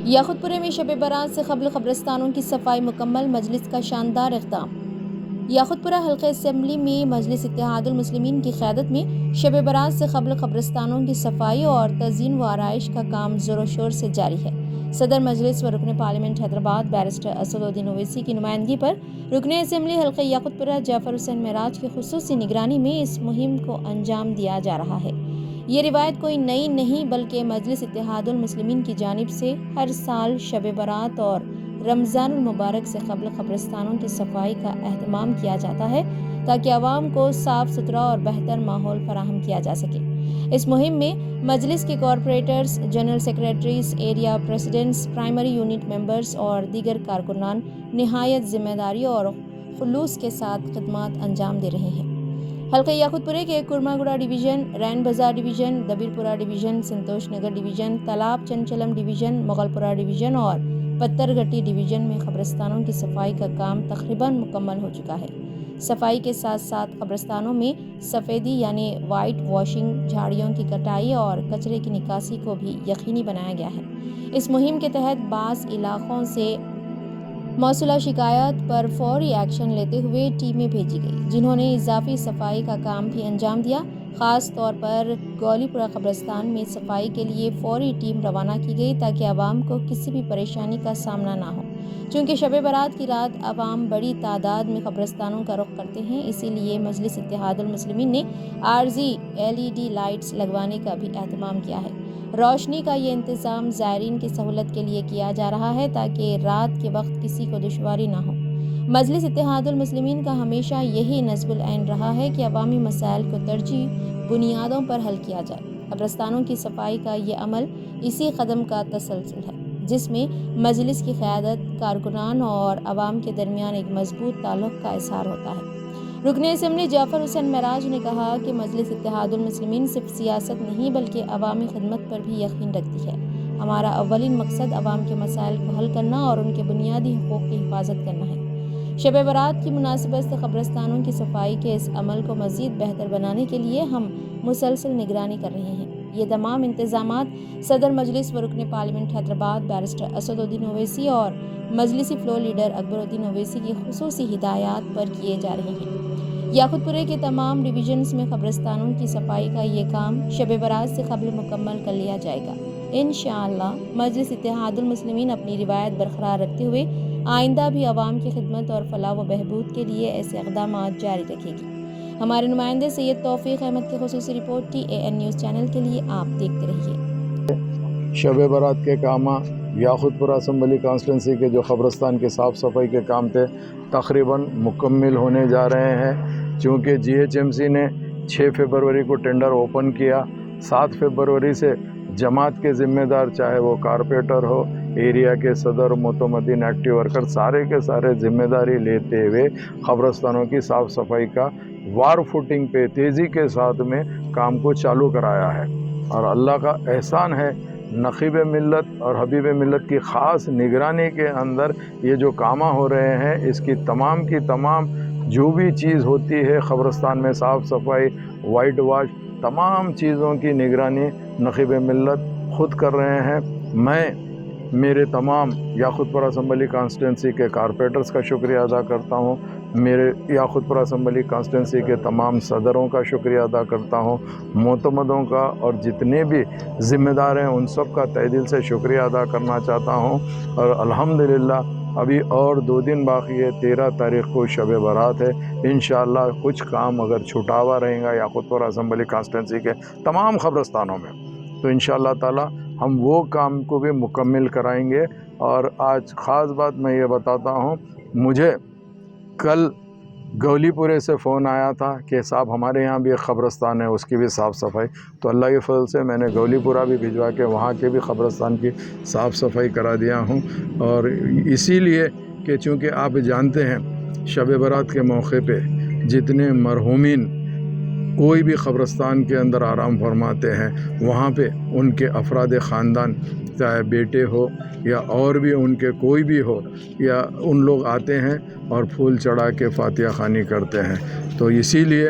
یاقوتپورے میں شب برات سے قبل قبرستانوں کی صفائی مکمل، مجلس کا شاندار اقدام۔ یاقوتپورہ حلقہ اسمبلی میں مجلس اتحاد المسلمین کی قیادت میں شب برات سے قبل قبرستانوں کی صفائی اور تزئین و آرائش کا کام زور و شور سے جاری ہے۔ صدر مجلس و رکن پارلیمنٹ حیدرآباد بیرسٹر اسدالدین اویسی کی نمائندگی پر رکن اسمبلی حلقہ یاقوتپورہ جعفر حسین معراج کی خصوصی نگرانی میں اس مہم کو انجام دیا جا رہا ہے۔ یہ روایت کوئی نئی نہیں بلکہ مجلس اتحاد المسلمین کی جانب سے ہر سال شب برات اور رمضان المبارک سے قبل قبرستانوں کی صفائی کا اہتمام کیا جاتا ہے تاکہ عوام کو صاف ستھرا اور بہتر ماحول فراہم کیا جا سکے۔ اس مہم میں مجلس کے corporators, general secretaries, area presidents, primary unit members اور دیگر کارکنان نہایت ذمہ داری اور خلوص کے ساتھ خدمات انجام دے رہے ہیں۔ حلقہ یاقوتپورے کے کرماگوڑا ڈویژن، رین بازار ڈویژن، دبیرپورہ ڈویژن، سنتوش نگر ڈویژن، تالاب چنچلم ڈویژن، مغلپورہ ڈویژن اور پتھر گھٹی ڈویژن میں قبرستانوں کی صفائی کا کام تقریباً مکمل ہو چکا ہے۔ صفائی کے ساتھ ساتھ قبرستانوں میں سفیدی یعنی وائٹ واشنگ، جھاڑیوں کی کٹائی اور کچرے کی نکاسی کو بھی یقینی بنایا گیا ہے۔ اس مہم کے تحت بعض علاقوں سے موصولہ شکایات پر فوری ایکشن لیتے ہوئے ٹیمیں بھیجی گئی جنہوں نے اضافی صفائی کا کام بھی انجام دیا۔ خاص طور پر گولی پورہ قبرستان میں صفائی کے لیے فوری ٹیم روانہ کی گئی تاکہ عوام کو کسی بھی پریشانی کا سامنا نہ ہو۔ چونکہ شب برات کی رات عوام بڑی تعداد میں قبرستانوں کا رخ کرتے ہیں، اسی لیے مجلس اتحاد المسلمین نے عارضی LED لائٹس لگوانے کا بھی اہتمام کیا ہے۔ روشنی کا یہ انتظام زائرین کی سہولت کے لیے کیا جا رہا ہے تاکہ رات کے وقت کسی کو دشواری نہ ہو۔ مجلس اتحاد المسلمین کا ہمیشہ یہی نصب العین رہا ہے کہ عوامی مسائل کو ترجیحی بنیادوں پر حل کیا جائے۔ قبرستانوں کی صفائی کا یہ عمل اسی قدم کا تسلسل ہے جس میں مجلس کی قیادت، کارکنان اور عوام کے درمیان ایک مضبوط تعلق کا اظہار ہوتا ہے۔ رکن اسمبلی جعفر حسین معراج نے کہا کہ مجلس اتحاد المسلمین صرف سیاست نہیں بلکہ عوامی خدمت پر بھی یقین رکھتی ہے۔ ہمارا اولین مقصد عوام کے مسائل کو حل کرنا اور ان کے بنیادی حقوق کی حفاظت کرنا ہے۔ شب برات کی مناسبت سے قبرستانوں کی صفائی کے اس عمل کو مزید بہتر بنانے کے لیے ہم مسلسل نگرانی کر رہے ہیں۔ یہ تمام انتظامات صدر مجلس و رکن پارلیمنٹ حیدرآباد بیرسٹر اسدالدین اویسی اور مجلسی فلور لیڈر اکبر الدین اویسی کی خصوصی ہدایات پر کیے جا رہے ہیں۔ یاقوتپورے کے تمام ڈویژنز میں قبرستانوں کی صفائی کا یہ کام شب برات سے قبل مکمل کر لیا جائے گا۔ انشاءاللہ مجلس اتحاد المسلمین اپنی روایت برقرار رکھتے ہوئے آئندہ بھی عوام کی خدمت اور فلاح و بہبود کے لیے ایسے اقدامات جاری رکھے گی۔ ہمارے نمائندے سید توفیق احمد کی خصوصی رپورٹ TAN نیوز چینل کے لیے آپ دیکھتے رہیے۔ شب برات کے کام یاقوتپورہ اسمبلی کانسٹیٹنسی کے جو قبرستان کے صاف صفائی کے کام تھے تقریباً مکمل ہونے جا رہے ہیں، چونکہ GHMC نے 6 فروری کو ٹینڈر اوپن کیا۔ 7 فروری سے جماعت کے ذمہ دار، چاہے وہ کارپوریٹر ہو، ایریا کے صدر، متمدن ایکٹیو ورکر، سارے کے سارے ذمہ داری لیتے ہوئے قبرستانوں کی صاف صفائی کا وار فوٹنگ پہ تیزی کے ساتھ میں کام کو چالو کرایا ہے۔ اور اللہ کا احسان ہے، نقیب ملت اور حبیب ملت کی خاص نگرانی کے اندر یہ جو کام ہو رہے ہیں، اس کی تمام جو بھی چیز ہوتی ہے قبرستان میں صاف صفائی، وائٹ واش، تمام چیزوں کی نگرانی نقیب ملت خود کر رہے ہیں۔ میں میرے تمام یاقوتپورہ اسمبلی کانسٹیٹنسی کے کارپوریٹرز کا شکریہ ادا کرتا ہوں، میرے یاقوتپورہ اسمبلی کانسٹیٹنسی کے تمام صدروں کا شکریہ ادا کرتا ہوں، معتمدوں کا اور جتنے بھی ذمہ دار ہیں ان سب کا تہہ دل سے شکریہ ادا کرنا چاہتا ہوں۔ اور الحمدللہ ابھی اور 2 دن باقی ہے، 13 تاریخ کو شب برات ہے۔ انشاءاللہ کچھ کام اگر چھٹا ہوا رہے گا یاقوتپورہ اسمبلی کانسٹیٹنسی کے تمام قبرستانوں میں، تو انشاءاللہ تعالی ہم وہ کام کو بھی مکمل کرائیں گے۔ اور آج خاص بات میں یہ بتاتا ہوں، مجھے کل گولی پورے سے فون آیا تھا کہ صاحب ہمارے یہاں بھی ایک قبرستان ہے، اس کی بھی صاف صفائی، تو اللہ کے فضل سے میں نے گولی پورہ بھی بھجوا کے وہاں کے بھی قبرستان کی صاف صفائی کرا دیا ہوں۔ اور اسی لیے کہ چونکہ آپ جانتے ہیں شب برات کے موقع پہ جتنے مرحومین کوئی بھی قبرستان کے اندر آرام فرماتے ہیں، وہاں پہ ان کے افراد خاندان، چاہے بیٹے ہو یا اور بھی ان کے کوئی بھی ہو، یا ان لوگ آتے ہیں اور پھول چڑھا کے فاتحہ خوانی کرتے ہیں۔ تو اسی لیے